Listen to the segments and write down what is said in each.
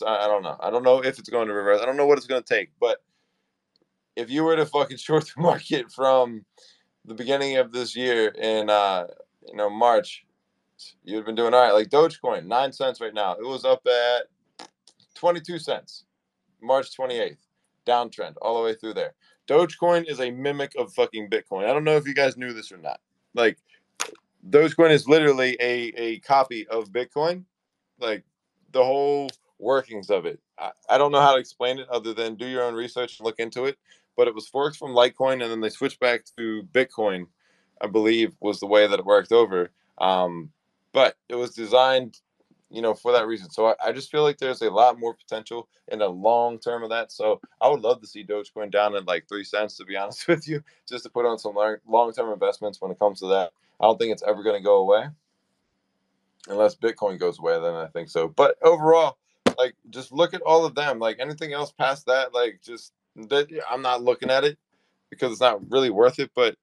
I don't know. I don't know if it's going to reverse. I don't know what it's going to take. But if you were to fucking short the market from the beginning of this year in March, you'd have been doing all right. Like Dogecoin, 9 cents right now. It was up at 22 cents, March 28th. Downtrend all the way through there. Dogecoin is a mimic of fucking Bitcoin. I don't know if you guys knew this or not. Like, Dogecoin is literally a copy of Bitcoin. Like, the whole workings of it. I don't know how to explain it other than do your own research and look into it. But it was forked from Litecoin, and then they switched back to Bitcoin, I believe, was the way that it worked over. But it was designed, for that reason. So I just feel like there's a lot more potential in the long term of that. So I would love to see Dogecoin down at like 3 cents, to be honest with you, just to put on some long term investments when it comes to that. I don't think it's ever going to go away unless Bitcoin goes away. Then I think so. But overall, like, just look at all of them. Like, anything else past that, like, just that, I'm not looking at it because it's not really worth it. But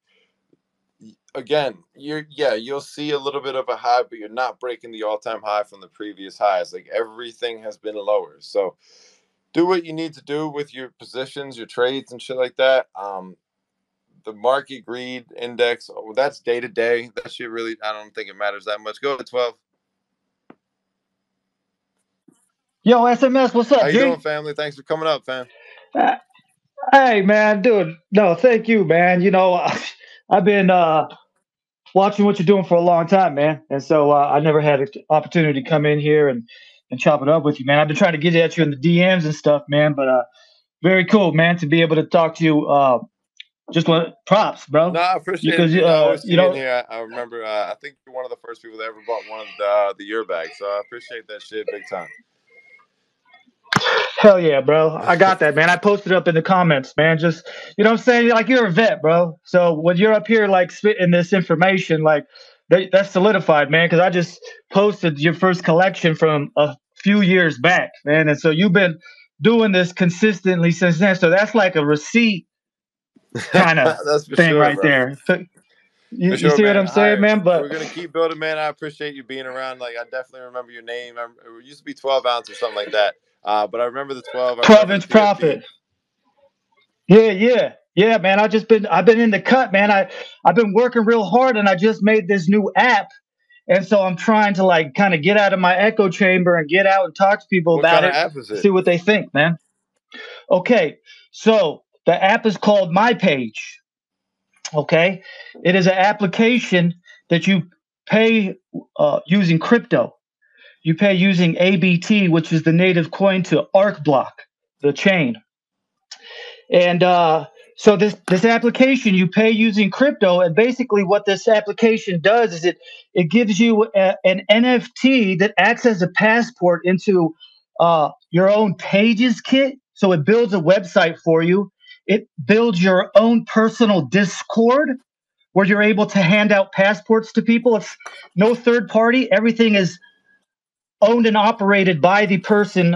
again, you'll see a little bit of a high, but you're not breaking the all-time high from the previous highs. Like, everything has been lower. So do what you need to do with your positions, your trades, and shit like that. The market greed index, that's day to day. That shit really, I don't think it matters that much. Go ahead, 12. Yo, SMS, what's up, How you G? doing, family? Thanks for coming up, fam. Uh, Hey, man, dude. No, thank you, man. I've been watching what you're doing for a long time, man, and so I never had an opportunity to come in here and chop it up with you, man. I've been trying to get at you in the DMs and stuff, man, but very cool, man, to be able to talk to you. Just want props, bro, No, I appreciate it, because dude. I always see you in here. I remember, I think you're one of the first people that ever bought one of the year bags. So I appreciate that shit big time. hell yeah, bro. I got that, man. I posted up in the comments, man. Just, what I'm saying? Like, you're a vet, bro. So when you're up here, like, spitting this information, like, that's solidified, man, because I just posted your first collection from a few years back, man. And so you've been doing this consistently since then. So that's like a receipt kind of That's for thing sure, right bro. there. So For you sure, see what man. I'm saying, man? But We're gonna keep building, man. I appreciate you being around. Like, I definitely remember your name. It used to be 12 ounce or something like that. But I remember the 12. I remember the 12-inch PFP. profit. Yeah, man. I've been in the cut, man. I've been working real hard, and I just made this new app, and so I'm trying to like kind of get out of my echo chamber and get out and talk to people What about kind of it, app is it? see what they think, man. Okay, so the app is called MyPage. Okay, it is an application that you pay using crypto. You pay using ABT, which is the native coin to Arcblock, the chain. And so this application you pay using crypto, and basically what this application does is it gives you an NFT that acts as a passport into your own Pages kit. So it builds a website for you. It builds your own personal Discord where you're able to hand out passports to people. It's no third party. Everything is owned and operated by the person,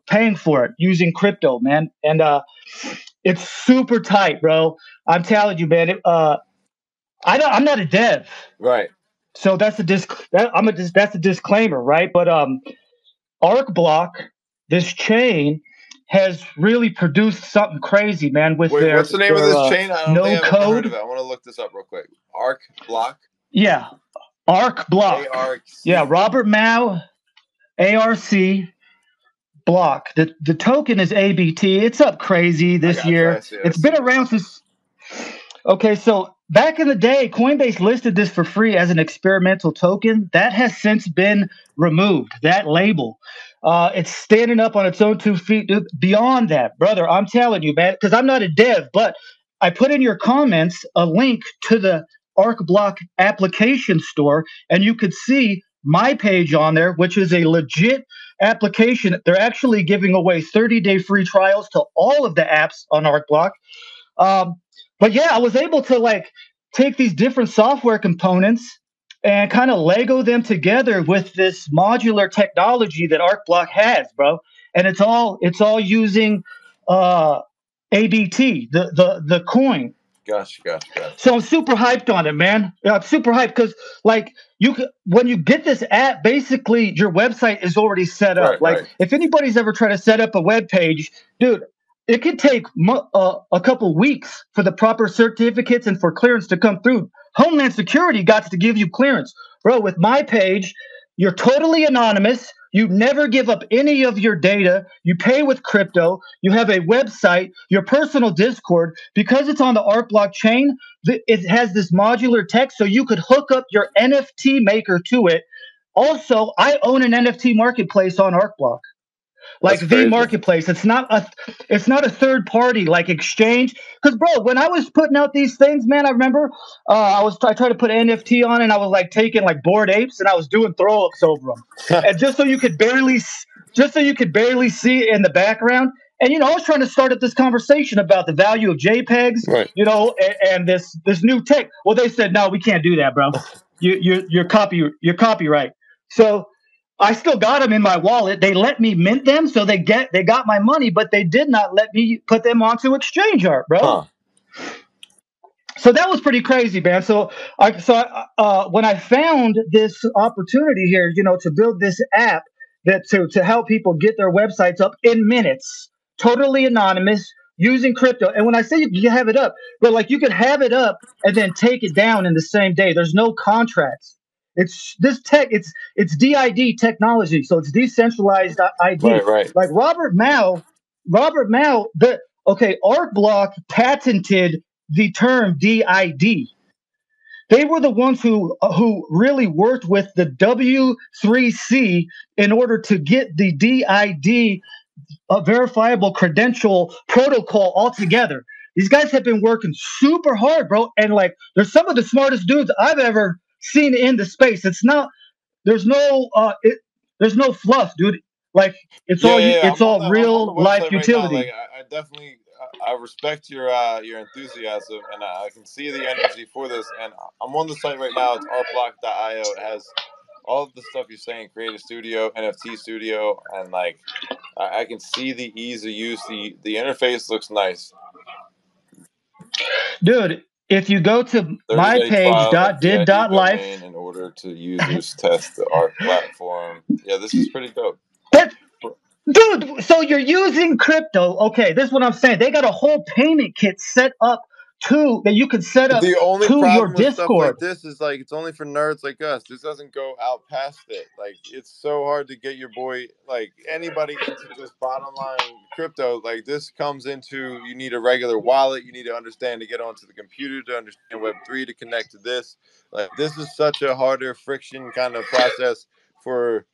paying for it using crypto, man. And it's super tight, bro. I'm telling you, man. I'm not a dev, Right. so that's a disclaimer, right? But Arcblock, this chain, has really produced something crazy, man. With Wait, their what's the name of their this chain? I don't no think I've ever heard code. of it. I want to look this up real quick. Arcblock. Yeah, Arcblock. ARC. Yeah, Robert Mao, ARC. Block. The token is ABT. It's up crazy I this got you. I year. see. I It's see. been around since. Okay, so back in the day, Coinbase listed this for free as an experimental token. That has since been removed, that label. It's standing up on its own 2 feet. Beyond that, brother, I'm telling you, man, because I'm not a dev, but I put in your comments a link to the Arcblock application store, and you could see MyPage on there, which is a legit application. They're actually giving away 30-day free trials to all of the apps on Arcblock. Um, but yeah, I was able to like take these different software components and kind of Lego them together with this modular technology that Arcblock has, bro. And it's all using uh, ABT, the coin. Gotcha. So I'm super hyped on it, man. Yeah, I'm super hyped because like when you get this app, basically your website is already set up. Like Right. if anybody's ever tried to set up a web page, dude, it could take a couple weeks for the proper certificates and for clearance to come through. Homeland Security got to give you clearance, bro. With MyPage, you're totally anonymous. You never give up any of your data. You pay with crypto. You have a website, your personal Discord. Because it's on the Arcblock chain, it has this modular text, so you could hook up your NFT maker to it. Also, I own an NFT marketplace on Arcblock, like That's the crazy. marketplace. It's not a third party like exchange. Because bro, when I was putting out these things, man, I remember I tried to put NFT on, and I was like taking like bored apes, and I was doing throw ups over them, and just so you could barely see in the background. And I was trying to start up this conversation about the value of JPEGs, Right. and this new tech. Well, they said no, we can't do that, bro. Your copyright. So I still got them in my wallet. They let me mint them, so they got my money, but they did not let me put them onto Exchange Art, bro. Huh. So that was pretty crazy, man. So when I found this opportunity here, to build this app to help people get their websites up in minutes, totally anonymous, using crypto. And when I say you can have it up, but like you could have it up and then take it down in the same day. There's no contracts. It's DID technology, so it's decentralized ID. Right. Like Robert Mao, Arcblock patented the term DID. They were the ones who really worked with the W3C in order to get the DID, a verifiable credential protocol altogether. These guys have been working super hard, bro, and like they're some of the smartest dudes I've ever seen in the space. There's no fluff, dude. Like it's all I'm on real the life website right now. utility. Like I definitely I respect your enthusiasm, and I can see the energy for this. And I'm on the site right now. It's artblock.io. It has all of the stuff you're saying: Creative Studio, NFT Studio, and like I can see the ease of use. The interface looks nice. Dude, if you go to 30-day trial of DID mypage.did.life, domain in order to users test the Arc platform. Yeah, this is pretty dope. that dude, so you're using crypto. Okay, this is what I'm saying. They got a whole payment kit set up that you can set up The only to your problem with stuff Discord. like this is like it's only for nerds like us. This doesn't go out past it. Like it's so hard to get your boy, like anybody, into just bottom line crypto. Like this comes into, you need a regular wallet. You need to understand to get onto the computer, to understand Web3, to connect to this. Like this is such a harder friction kind of process for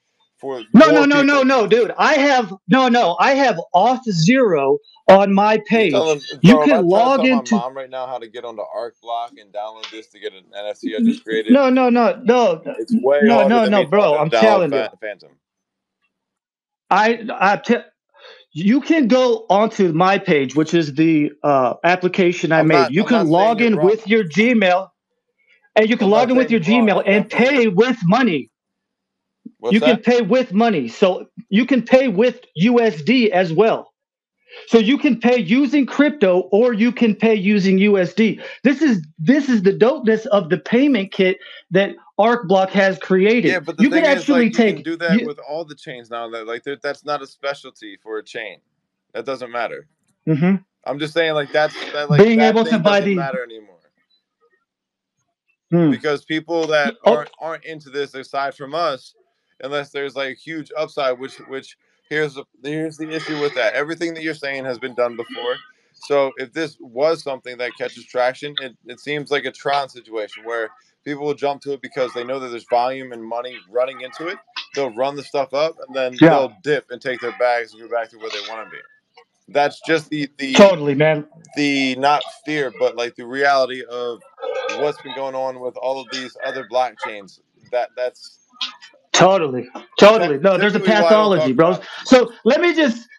more people. No, dude. I have Auth0 on my You're page. telling, You bro, if I can try to log tell my into mom right now how to get onto Arcblock and download this to get an NFT I just created, no, it's way harder than me telling bro. her I'm to download telling you. Phantom. You can go onto MyPage, which is the application I made. You I'm not can saying log you're in wrong. with your Gmail, and you can I'm log not in with saying your you're wrong. Gmail I'm and definitely. pay with money. What's You can that? pay with money. So you can pay with USD as well. So you can pay using crypto or you can pay using USD. This is the dopeness of the payment kit that Arcblock has created. Yeah, but the You could thing is, actually like, you can take do that with all the chains now. That like that's not a specialty for a chain. That doesn't matter. Mhm. I'm just saying, like that being that able to thing buy doesn't the matter anymore. Hmm. Because people that Oh, aren't into this aside from us, unless there's like huge upside, which here's the issue with that. Everything that you're saying has been done before. So if this was something that catches traction, it seems like a Tron situation where people will jump to it because they know that there's volume and money running into it. They'll run the stuff up and then yeah, they'll dip and take their bags and go back to where they want to be. That's just totally, man. the not fear, but like the reality of what's been going on with all of these other blockchains. That's Totally. No, there's a typically why I don't pathology, talk bros. about it too So much.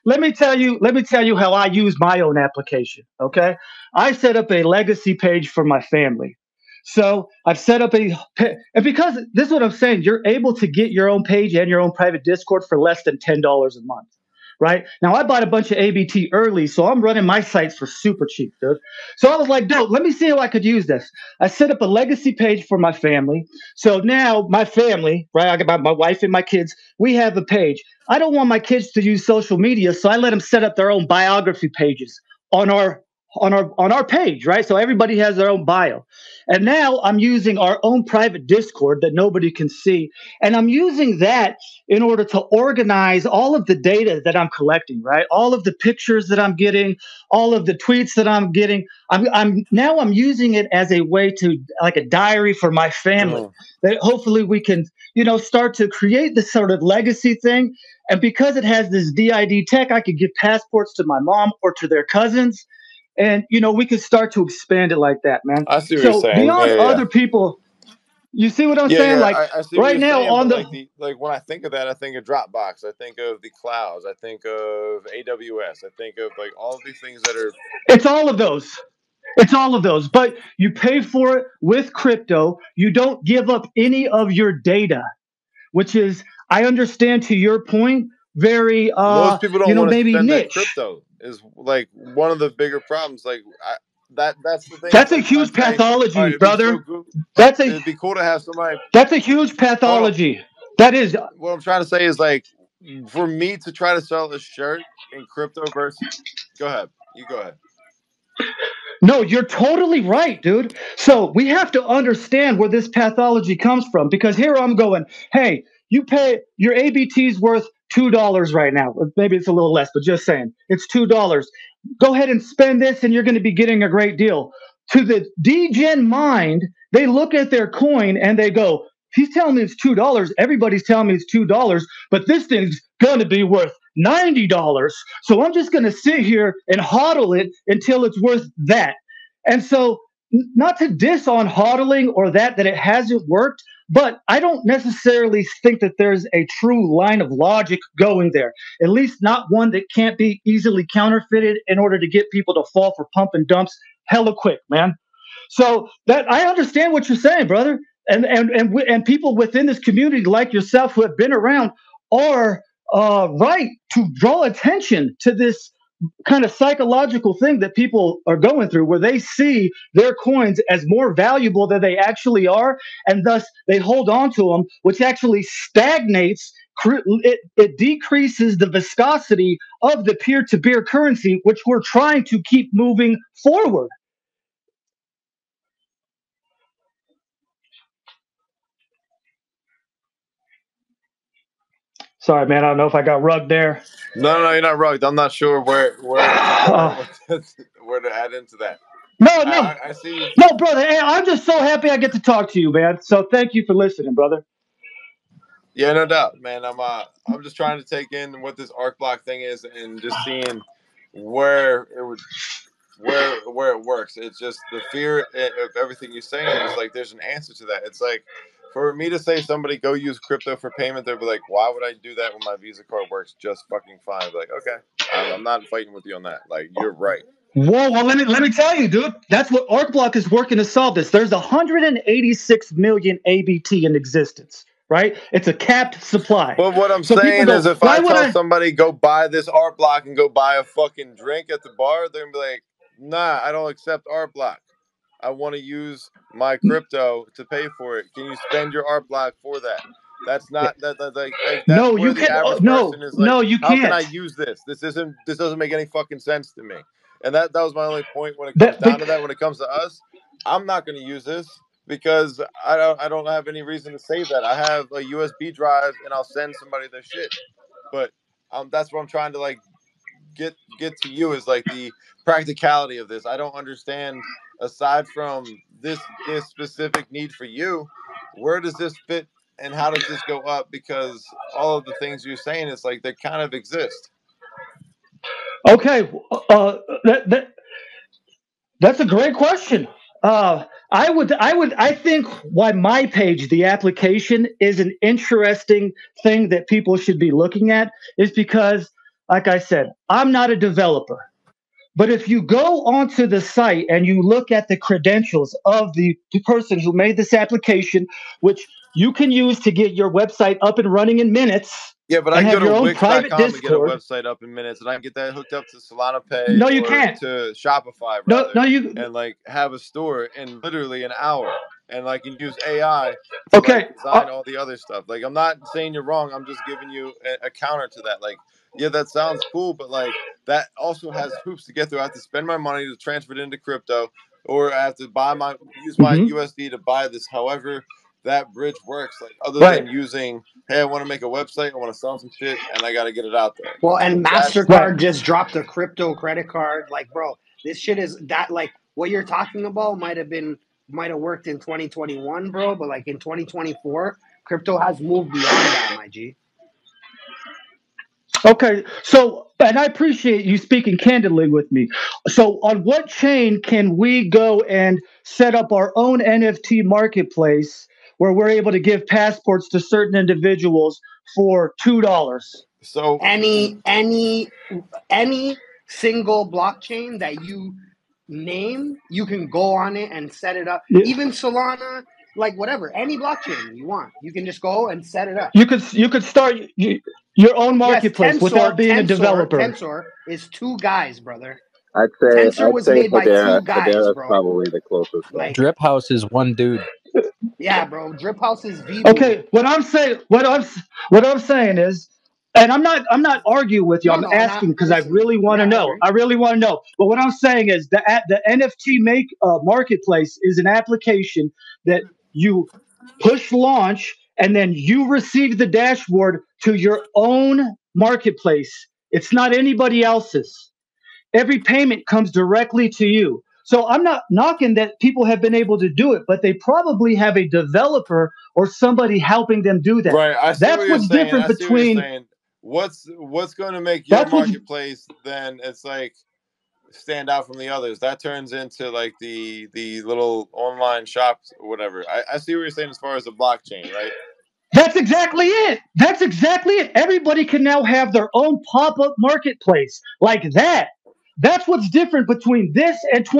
let me tell you how I use my own application. Okay, I set up a legacy page for my family. So I've set up and because this is what I'm saying, you're able to get your own page and your own private Discord for less than $10 a month. right? Now I bought a bunch of ABT early, so I'm running my sites for super cheap, dude. So I was like, dude, let me see how I could use this. I set up a legacy page for my family. So now my family, right? I got my wife and my kids. We have a page. I don't want my kids to use social media, so I let them set up their own biography pages on our page, right? So everybody has their own bio. And now I'm using our own private Discord that nobody can see. And I'm using that in order to organize all of the data that I'm collecting, right? All of the pictures that I'm getting, all of the tweets that I'm getting. I'm using it as a way to, like, a diary for my family. That hopefully we can, start to create this sort of legacy thing. And because it has this DID tech, I could give passports to my mom or to their cousins. And we could start to expand it like that, man. I see what you're So saying. beyond Yeah, other people, you see what I'm saying? Like, I see what right you're now saying, on but the like when I think of that, I think of Dropbox, I think of the clouds, I think of AWS, I think of like all of these things that are. it's all of those. It's all of those, but you pay for it with crypto. You don't give up any of your data, which is, I understand, to your point, very Most people don't want to maybe spend that niche. crypto is like one of the bigger problems. Like that's the thing. That's a Like when I huge say, all right, pathology, it'd be so brother. cool. That's a It'd be cool to have somebody. that's a huge Hold on. pathology. That is. What I'm trying to say is like for me to try to sell a shirt in crypto versus. Go ahead. You go ahead. No, you're totally right, dude. So we have to understand where this pathology comes from, because here I'm going, hey, you pay your ABT's worth $2 right now. Or maybe it's a little less, but just saying, it's $2. Go ahead and spend this, and you're going to be getting a great deal. To the degen mind, they look at their coin and they go, he's telling me it's $2. Everybody's telling me it's $2, but this thing's going to be worth $90. So I'm just going to sit here and hodl it until it's worth that. And so, not to diss on hodling or that it hasn't worked, but I don't necessarily think that there's a true line of logic going there. At least not one that can't be easily counterfeited in order to get people to fall for pump and dumps hella quick, man. So that I understand what you're saying, brother. And people within this community like yourself who have been around are right to draw attention to this kind of psychological thing that people are going through, where they see their coins as more valuable than they actually are, and thus they hold on to them, which actually stagnates. It decreases the viscosity of the peer-to-peer currency, which we're trying to keep moving forward. Sorry, man. I don't know if I got rugged there. No, you're not rugged. I'm not sure where where to add into that. No, I see. no, brother. Hey, I'm just so happy I get to talk to you, man. So thank you for listening, brother. Yeah, no doubt, man. I'm just trying to take in what this Arcblock thing is and just seeing where it would where it works. It's just the fear of everything you're saying is like there's an answer to that. It's like for me to say somebody go use crypto for payment, they'll be like, why would I do that when my Visa card works just fucking fine? I'll be like, okay, I'm not fighting with you on that. Like you're right. Whoa, well, let me tell you, dude. That's what Arcblock is working to solve this. There's 186 million ABT in existence, right? It's a capped supply. But what I'm So people saying go, is, if why I would tell I? somebody go buy this Arcblock and go buy a fucking drink at the bar, they're gonna be like, nah, I don't accept Arcblock. I want to use my crypto to pay for it. Can you spend your Arcblock for that? That's not like that's No, where you the can. average No, person is like, no, you how can I can't. use this? This doesn't make any fucking sense to me. And that was my only point when it comes That, down to that. When it comes to us, I'm not going to use this because I don't have any reason to save that. I have a USB drive and I'll send somebody their shit. But that's what I'm trying to like get to you is like the practicality of this. I don't understand aside from this specific need for you, where does this fit and how does this go up? Because all of the things you're saying is like they kind of exist. okay. That that's a great question. I think why MyPage, the application, is an interesting thing that people should be looking at is because, like I said, I'm not a developer. But if you go onto the site and you look at the credentials of the person who made this application, which you can use to get your website up and running in minutes, Yeah, but I and can have go your to own private Wix.com and get a Discord. website up in minutes, and I can get that hooked up to Solana Pay No, you or can't. to Shopify No, rather, no, you. and like have a store in literally an hour, and I can use AI to like Okay. design all the other stuff. Like I'm not saying you're wrong. I'm just giving you a counter to that. Like, yeah, that sounds cool, but like that also has hoops to get through. I have to spend my money to transfer it into crypto, or I have to use my Mhm. USD to buy this. However, that bridge works. Like other Right. than using, hey, I want to make a website, I want to sell some shit, and I got to get it out there. Well, and That's MasterCard just dropped a crypto credit card. Like, bro, this shit is that like what you're talking about might have worked in 2021, bro, but like in 2024, crypto has moved beyond that, my G. Okay, so, and I appreciate you speaking candidly with me. So, on what chain can we go and set up our own NFT marketplace where we're able to give passports to certain individuals for $2? so Any single blockchain that you name, you can go on it and set it up. Yeah. Even Solana, like whatever, any blockchain you want, you can just go and set it up. You could start your own marketplace Yes, without being a developer. Tensor is two guys, brother. I'd say Tensor was made by Hedera, two guys, Hedera's bro. probably the closest one. Like, Drip House is one dude. yeah, bro. Drip House is VBoo. Okay, what I'm saying is, and I'm not arguing with you. I'm asking because I really want to know. I really want to know. But what I'm saying is the NFT marketplace is an application that you push launch, and then you receive the dashboard to your own marketplace. It's not anybody else's. Every payment comes directly to you. So I'm not knocking that people have been able to do it, but they probably have a developer or somebody helping them do that. right, I see That's what you're what's saying. different I see what you're between. saying. What's going to make your That's what's marketplace then? It's like stand out from the others. That turns into like the little online shops or whatever. I see what you're saying as far as the blockchain, right? That's exactly it. That's exactly it. Everybody can now have their own pop-up marketplace like that. That's what's different between this and But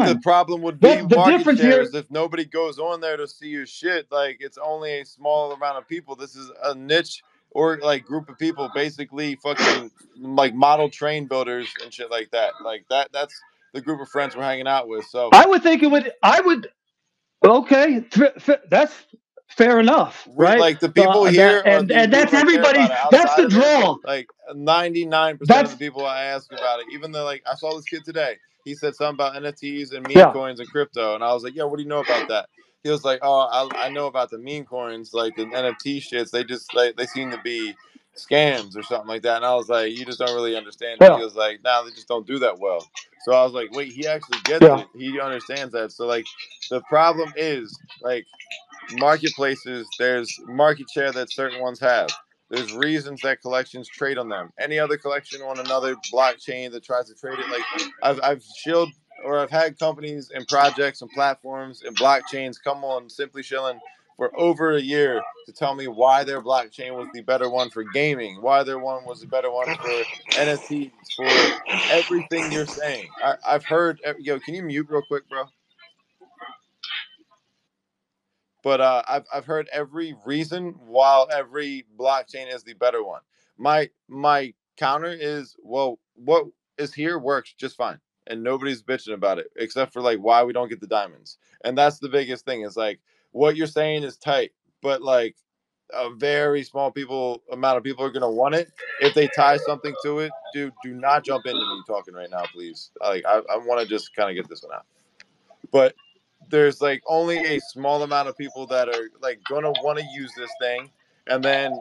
the 2021. problem would be The market difference shares. here. If nobody goes on there to see your shit, like it's only a small amount of people. This is a niche or like group of people, basically fucking like model train builders and shit like that. Like that's the group of friends we're hanging out with. So I would think it would. I would. Okay, that's fair enough, right? like the people here are And the people that's that care everybody's. about it. That's Outside the of this, draw. like 99% of That's the people I ask about it, even though like I saw this kid today, he said something about NFTs and meme yeah. coins and crypto, and I was like, "Yo, what do you know about that?" He was like, "Oh, I know about the meme coins, like the NFT shits. They just they seem to be scams or something like that." And I was like, "You just don't really understand it." He Yeah. was like, "Nah, they just don't do that well." So I was like, "Wait, he actually gets Yeah. it. He understands that." So like, the problem is like marketplaces, there's market share that certain ones have. There's reasons that collections trade on them. Any other collection on another blockchain that tries to trade it, like I've shilled or I've had companies and projects and platforms and blockchains come on Simply Shilling for over a year to tell me why their blockchain was the better one for gaming, why their one was the better one for NFTs, for everything you're saying. I've heard. Yo, can you mute real quick, bro? But I've heard every reason while every blockchain is the better one. My counter is, well, what is here works just fine, and nobody's bitching about it except for like why we don't get the diamonds, and that's the biggest thing. Is like what you're saying is tight, but like a very small amount of people are gonna want it if they tie something to it. Dude, do not jump into me talking right now, please. Like I want to just kind of get this one out, but there's like only a small amount of people that are like gonna want to use this thing, and then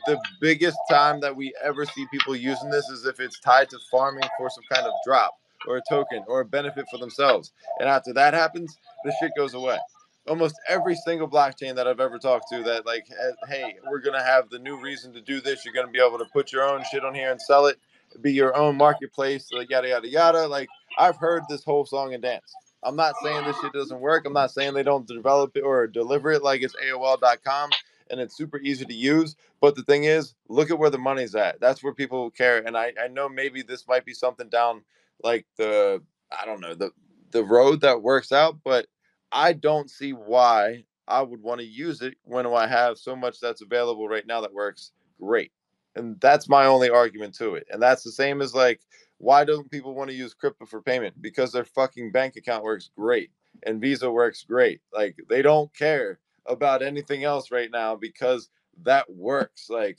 the biggest time that we ever see people using this is if it's tied to farming for some kind of drop or a token or a benefit for themselves, and after that happens the shit goes away. Almost every single blockchain that I've ever talked to that like, hey, we're gonna have the new reason to do this, you're gonna be able to put your own shit on here and sell it, be your own marketplace, like yada yada yada. Like I've heard this whole song and dance. I'm not saying this shit doesn't work. I'm not saying they don't develop it or deliver it like it's AOL.com and it's super easy to use. But the thing is, look at where the money's at. That's where people care. And I know maybe this might be something down like I don't know, the road that works out, but I don't see why I would want to use it when I have so much that's available right now that works great. And that's my only argument to it. And that's the same as like, why don't people want to use crypto for payment? Because their fucking bank account works great and Visa works great. Like they don't care about anything else right now because that works. Like,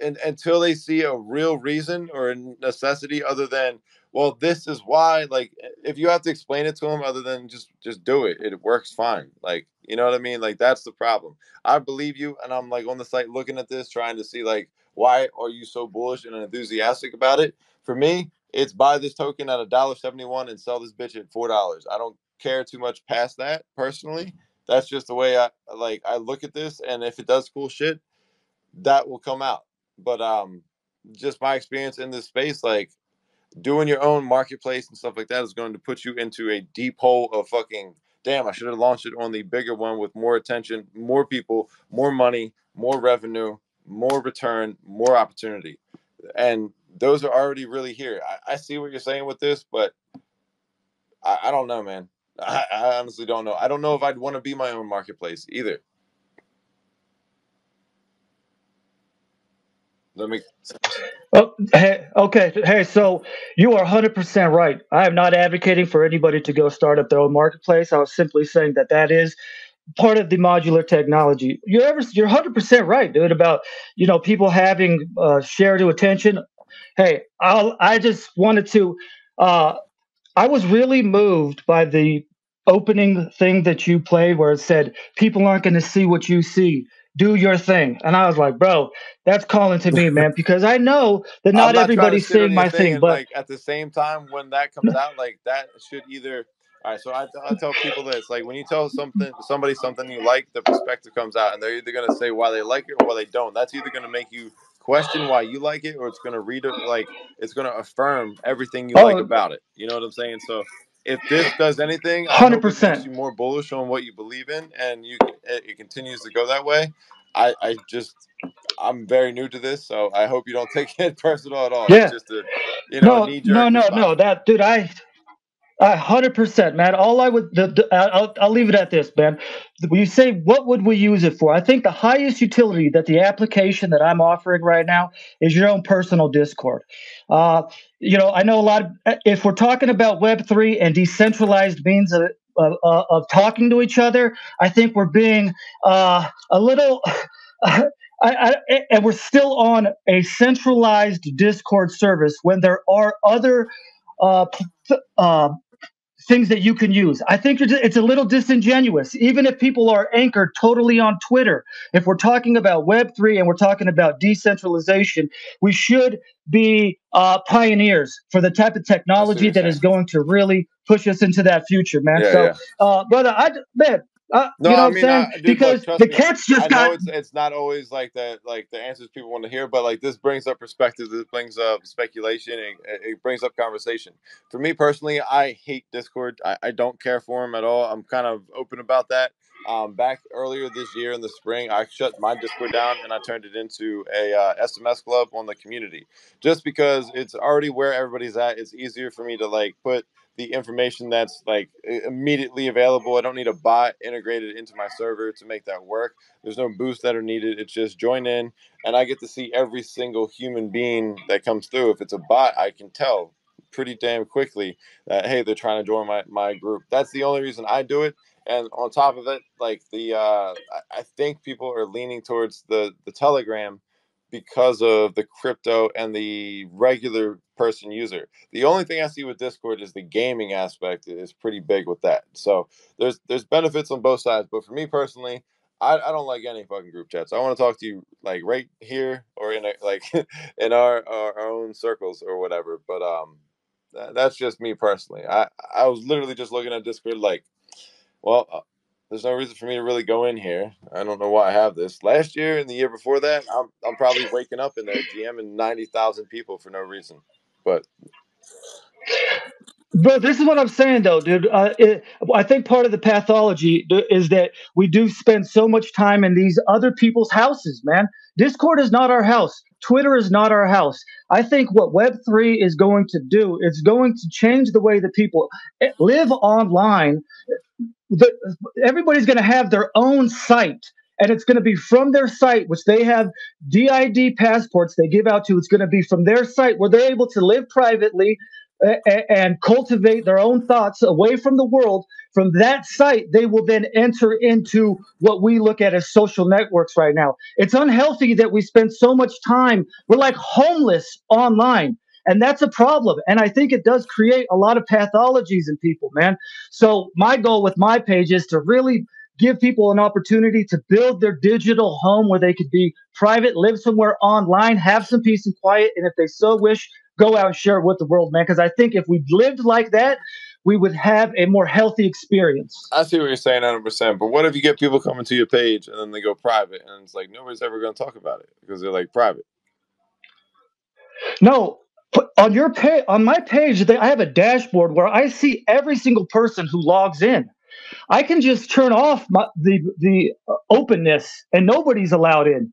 and until they see a real reason or a necessity other than, well, this is why, like if you have to explain it to them other than just do it, it works fine. Like, you know what I mean? Like that's the problem. I believe you, and I'm like on the site looking at this trying to see like, why are you so bullish and enthusiastic about it? For me, it's buy this token at $1.71 and sell this bitch at $4. I don't care too much past that personally. That's just the way I look at this, and if it does cool shit, that will come out. But just my experience in this space, like doing your own marketplace and stuff like that is going to put you into a deep hole of fucking, damn, I should have launched it on the bigger one with more attention, more people, more money, more revenue, more return, more opportunity. And those are already really here. I see what you're saying with this, but I don't know, man. I honestly don't know. I don't know if I'd want to be my own marketplace either. Let me. Oh, hey, okay. Hey, so you are 100% right. I am not advocating for anybody to go start up their own marketplace. I was simply saying that that is part of the modular technology. You're 100% right, dude, about people having share to attention. Hey, I just wanted to. Uh, I was really moved by the opening thing that you played where it said, people aren't going to see what you see. Do your thing. And I was like, bro, that's calling to me, man, because I know that I'm not not trying to everybody's shit on seeing your my thing, thing, and but like at the same time, when that comes out, like that should either. All right, so I tell people this, like when you tell somebody something you like, the perspective comes out, and they're either gonna say why they like it or why they don't. That's either gonna make you question why you like it, or it's gonna read it like it's gonna affirm everything you like oh, about it. You know what I'm saying? So if this does anything, I hope it makes 100%. you more bullish on what you believe in, and it continues to go that way. I just I'm very new to this, so I hope you don't take it personal at all. It's Yeah. just a No, knee no, jerk no, response. no. That dude, I 100%, man. All I would, I'll leave it at this, man. When you say what would we use it for, I think the highest utility that the application that I'm offering right now is your own personal Discord. Uh, I know a lot of, if we're talking about Web3 and decentralized means of talking to each other, I think we're being a little. And we're still on a centralized Discord service when there are other uh, things that you can use. I think it's a little disingenuous, even if people are anchored totally on Twitter. If we're talking about Web3 and we're talking about decentralization, we should be pioneers for the type of I see what technology you're that saying. is going to really push us into that future, man. Yeah, So, yeah. brother, No, you know I what I'm mean, saying? dude, look, Because trust the me. cats just I know got. it's not always like the answers people want to hear, but like this brings up perspective, this brings up speculation, and it brings up conversation. For me personally, I hate Discord. I don't care for them at all. I'm kind of open about that. Back earlier this year in the spring, I shut my Discord down and I turned it into a SMS club on the community, just because it's already where everybody's at. It's easier for me to like put the information that's like immediately available. I don't need a bot integrated into my server to make that work. There's no boosts that are needed. It's just join in, and I get to see every single human being that comes through. If it's a bot, I can tell pretty damn quickly that hey, they're trying to join my group. That's the only reason I do it. And on top of it, like I think people are leaning towards the Telegram because of the crypto and the regular person user. The only thing I see with Discord is the gaming aspect is pretty big with that. So there's benefits on both sides, but for me personally, I don't like any fucking group chats. I want to talk to you like right here or in a, like in our own circles or whatever. But that's just me personally. I was literally just looking at Discord like, well, there's no reason for me to really go in here. I don't know why I have this. Last year and the year before that, I'm probably waking up in there GMing 90,000 people for no reason. But Bro, this is what I'm saying though, dude. I think part of the pathology is that we do spend so much time in these other people's houses, man. Discord is not our house. Twitter is not our house. I think what Web3 is going to do is going to change the way that people live online. the, Everybody's going to have their own site, and it's going to be from their site, which they have DID passports they give out to. It's going to be from their site where they're able to live privately and cultivate their own thoughts away from the world. From that site, they will then enter into what we look at as social networks right now. It's unhealthy that we spend so much time, we're like homeless online. And that's a problem. And I think it does create a lot of pathologies in people, man. So my goal with MyPage is to really give people an opportunity to build their digital home where they could be private, live somewhere online, have some peace and quiet, and if they so wish, go out and share it with the world, man. Because I think if we lived like that, we would have a more healthy experience. I see what you're saying 100%. But what if you get people coming to your page and then they go private and it's like nobody's ever going to talk about it because they're like private? No, on your page, on my page, I have a dashboard where I see every single person who logs in. I can just turn off the openness and nobody's allowed in.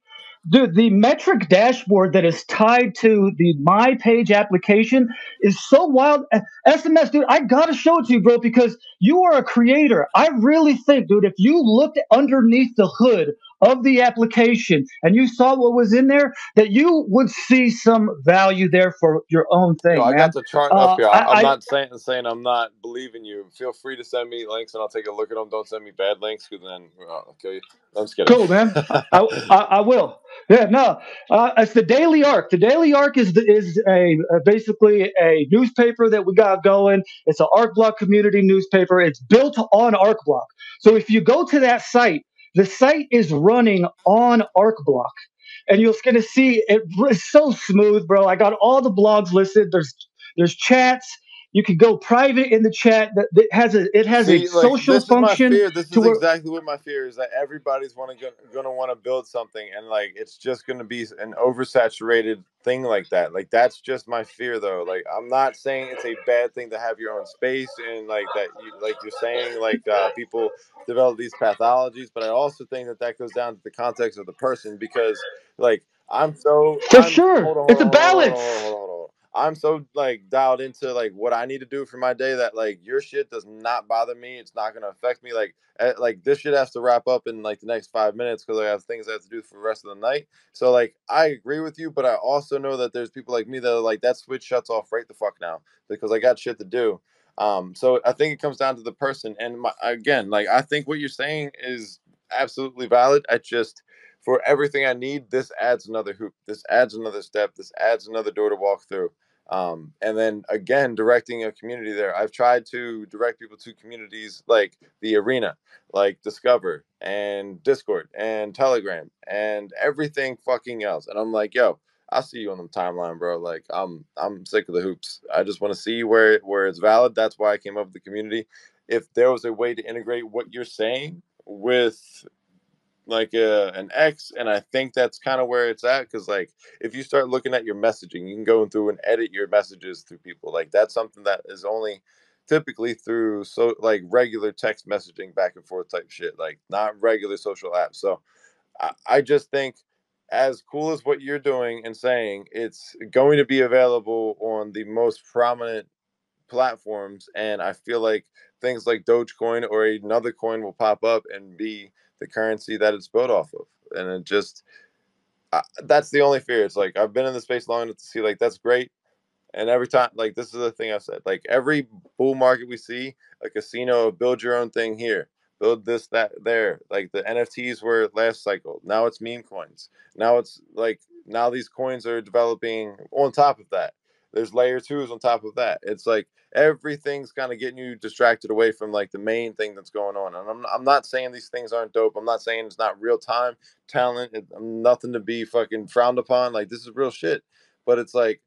Dude, the metric dashboard that is tied to the MyPage application is so wild. SMS, dude, I gotta show it to you, bro, because you are a creator. I really think, dude, if you looked underneath the hood of the application and you saw what was in there, that you would see some value there for your own thing, Yo, I man. got the chart up here. I'm I not saying I'm not believing you. Feel free to send me links and I'll take a look at them. Don't send me bad links because then I'll kill you. I'm just kidding. Cool, man. I will. Yeah, no. It's the Daily Arc. The Daily Arc is basically a newspaper that we got going. It's an Arcblock community newspaper. It's built on Arcblock. So if you go to that site, the site is running on Arcblock, and you're going to see it's so smooth, bro. I got all the blogs listed. There's chats. You can go private in the chat. That has See, a social this is my function fear. This to is where. exactly what my fear is, that everybody's gonna want to build something, and like it's just gonna be an oversaturated thing like that. Like that's just my fear, though. Like I'm not saying it's a bad thing to have your own space and like that. Like you're saying, people develop these pathologies, but I also think that goes down to the context of the person because like For sure, it's a balance. hold on. I'm so like dialed into like what I need to do for my day that like your shit does not bother me. It's not gonna affect me. Like this shit has to wrap up in like the next 5 minutes because I have things I have to do for the rest of the night. So like I agree with you, but I also know that there's people like me that are like that switch shuts off right the fuck now because I got shit to do. So I think it comes down to the person. And again, like I think what you're saying is absolutely valid. I just for everything I need, this adds another hoop. This adds another step. This adds another door to walk through. And then again, directing a community there. I've tried to direct people to communities like the Arena, like Discover and Discord and Telegram and everything fucking else. And I'm like, yo, I'll see you on the timeline, bro. Like I'm sick of the hoops. I just want to see where it's valid. That's why I came up with the community. If there was a way to integrate what you're saying with like an X, and I think that's kind of where it's at because like if you start looking at your messaging, you can go through and edit your messages through people. Like that's something that is only typically through so like regular text messaging back and forth type shit, like not regular social apps. So I just think as cool as what you're doing and saying, it's going to be available on the most prominent platforms, and I feel like things like Dogecoin or another coin will pop up and be the currency that it's built off of. And it just that's the only fear. It's like I've been in the space long enough to see like that's great. And every time, like this is the thing I've said, like every bull market we see, a casino, build your own thing here, build this, that, there. Like the NFTs were last cycle. Now it's meme coins. Now it's like now these coins are developing on top of that. There's layer twos on top of that. It's like everything's kind of getting you distracted away from like the main thing that's going on. And I'm not saying these things aren't dope. I'm not saying it's not real time talent. Nothing to be fucking frowned upon. Like this is real shit. But it's like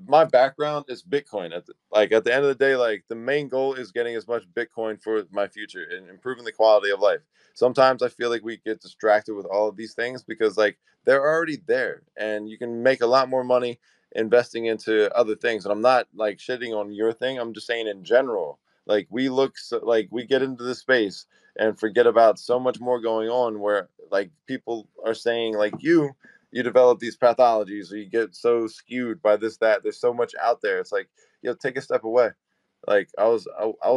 my background is Bitcoin. At the end of the day, like the main goal is getting as much Bitcoin for my future and improving the quality of life. Sometimes I feel like we get distracted with all of these things because like they're already there and you can make a lot more money investing into other things. And I'm not like shitting on your thing. I'm just saying in general, like like we get into this space and forget about so much more going on where like people are saying like you develop these pathologies or you get so skewed by this, that there's so much out there. It's like, take a step away. Like I was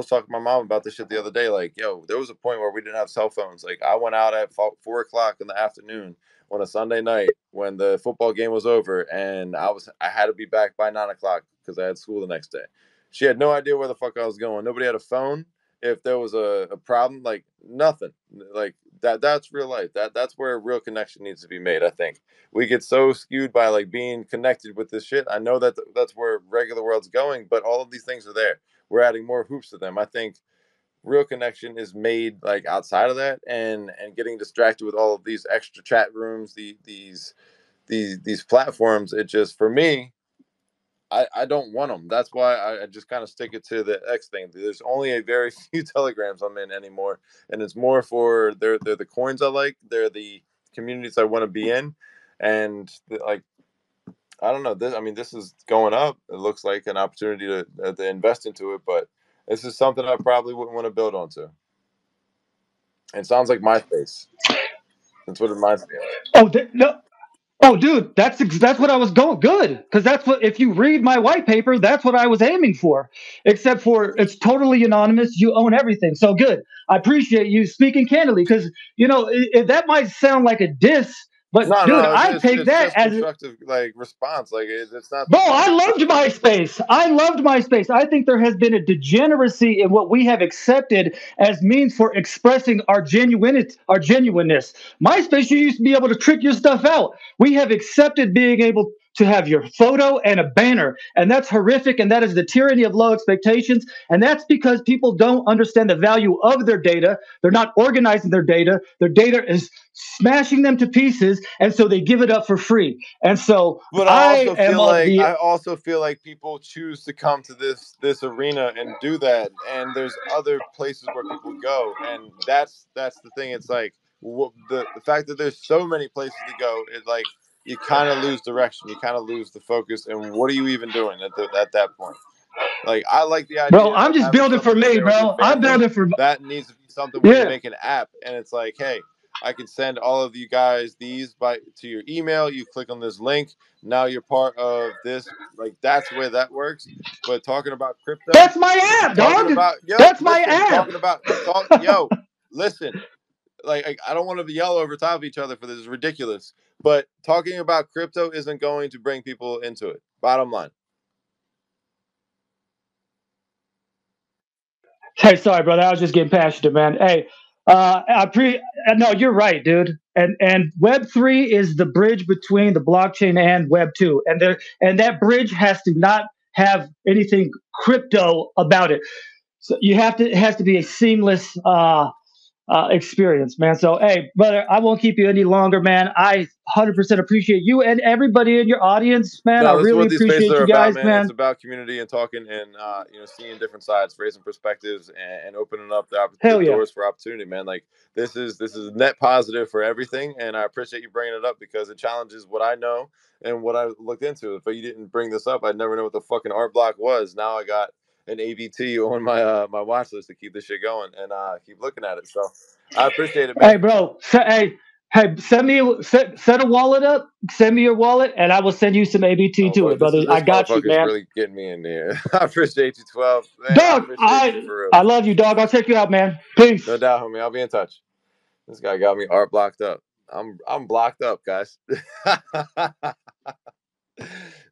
talking to my mom about this shit the other day. Like, yo, there was a point where we didn't have cell phones. Like I went out at 4 o'clock in the afternoon on a Sunday night when the football game was over, and I had to be back by 9 o'clock because I had school the next day. She had no idea where the fuck I was going. Nobody had a phone. If there was a problem, like nothing. Like that's real life. That's where a real connection needs to be made, I think. We get so skewed by like being connected with this shit. I know that that's where regular world's going, but all of these things are there. We're adding more hoops to them. I think real connection is made like outside of that, and getting distracted with all of these extra chat rooms, these platforms. It just, for me, I don't want them. That's why I just kind of stick it to the X thing. There's only a very few telegrams I'm in anymore, and it's more for they're the coins I like. They're the communities I want to be in, and like I don't know. This is going up. It looks like an opportunity to invest into it, but this is something I probably wouldn't want to build onto. It sounds like MySpace. That's what it reminds me of. Oh, no. Oh, dude, that's what I was going good, because that's what, if you read my white paper, that's what I was aiming for. Except for it's totally anonymous. You own everything. So good. I appreciate you speaking candidly, because that might sound like a diss, but No, dude, no, I take it's that just as constructive like response. Like it's not bro, like I loved MySpace. I loved MySpace. I think there has been a degeneracy in what we have accepted as means for expressing our genuineness. MySpace, you used to be able to trick your stuff out. We have accepted being able to have your photo and a banner, and that's horrific, and that is the tyranny of low expectations, and that's because people don't understand the value of their data. They're not organizing their data. Their data is smashing them to pieces, and so they give it up for free. And so but I am of the I also feel like people choose to come to this arena and do that, and there's other places where people go, and that's the thing. It's like the fact that there's so many places to go, it like you kind of lose direction, you kind of lose the focus, and what are you even doing at that point? Like I like the bro. idea I'm of just having building for something to me, share with your bro. I'm family. building for That needs to be something where you yeah. make an app, and it's like, hey, I can send all of you guys these to your email. You click on this link. Now you're part of this. Like that's where that works. But talking about crypto, That's my app, talking dog. about That's my app. listen. Like I don't want to yell over top of each other for this. It's ridiculous. But talking about crypto isn't going to bring people into it. Bottom line. Hey, sorry, brother. I was just getting passionate, man. Hey, no, you're right, dude. And Web 3 is the bridge between the blockchain and Web 2, and that bridge has to not have anything crypto about it. So it has to be a seamless experience, man. So, hey, brother, I won't keep you any longer, man. I 100% appreciate you and everybody in your audience, man. I No, this is really what these spaces appreciate are you about, guys, man. It's man. about community and talking, and seeing different sides, raising perspectives, and opening up the Hell yeah. doors for opportunity, man. Like this is net positive for everything, and I appreciate you bringing it up because it challenges what I know and what I looked into. If you didn't bring this up, I'd never know what the fucking Arcblock was. Now I got an ABT on my watch list to keep this shit going and keep looking at it. So I appreciate it, Hey, man. bro. Set a wallet up. Send me your wallet, and I will send you some ABT Oh to fuck, it, brother. I this got you, motherfucker's man. really getting me in here. I appreciate you, 12. Man, I Dog, appreciate you I for real. I love you, dog. I'll check you out, man. Peace. No doubt, homie. I'll be in touch. This guy got me art blocked up. I'm blocked up, guys.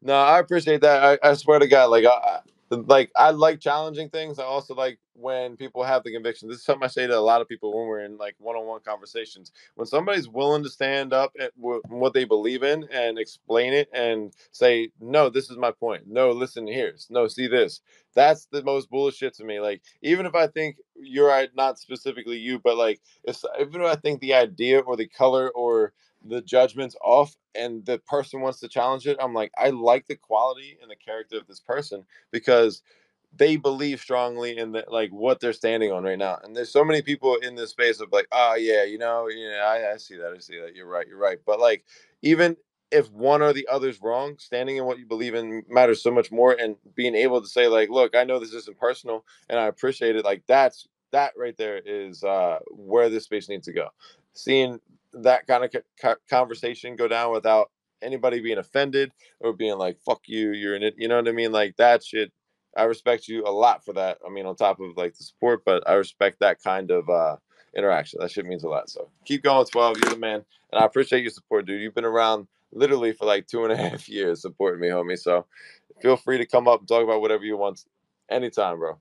No, I appreciate that. I swear to God, I like challenging things. I also like when people have the conviction. This is something I say to a lot of people when we're in like one-on-one conversations. When somebody's willing to stand up at what they believe in and explain it and say, "No, this is my point. No, listen here. No, see this." That's the most bullshit to me. Like, even if I think you're right, not specifically you, but like, even if I think the idea or the color or the judgment's off and the person wants to challenge it, I'm like, I like the quality and the character of this person because they believe strongly in like what they're standing on right now. And there's so many people in this space of like, oh yeah, I see that, I see that. You're right. But like, even if one or the other's wrong, standing in what you believe in matters so much more. And being able to say like, look, I know this isn't personal, and I appreciate it. Like that right there is where this space needs to go. Seeing that kind of conversation go down without anybody being offended or being like, fuck you, you're in it, you know what I mean? Like that shit I respect you a lot for that. I mean, on top of like the support, but I respect that kind of interaction. That shit means a lot. So keep going, 12. You're the man, and I appreciate your support, dude. You've been around literally for like 2.5 years supporting me, homie. So feel free to come up and talk about whatever you want anytime, bro.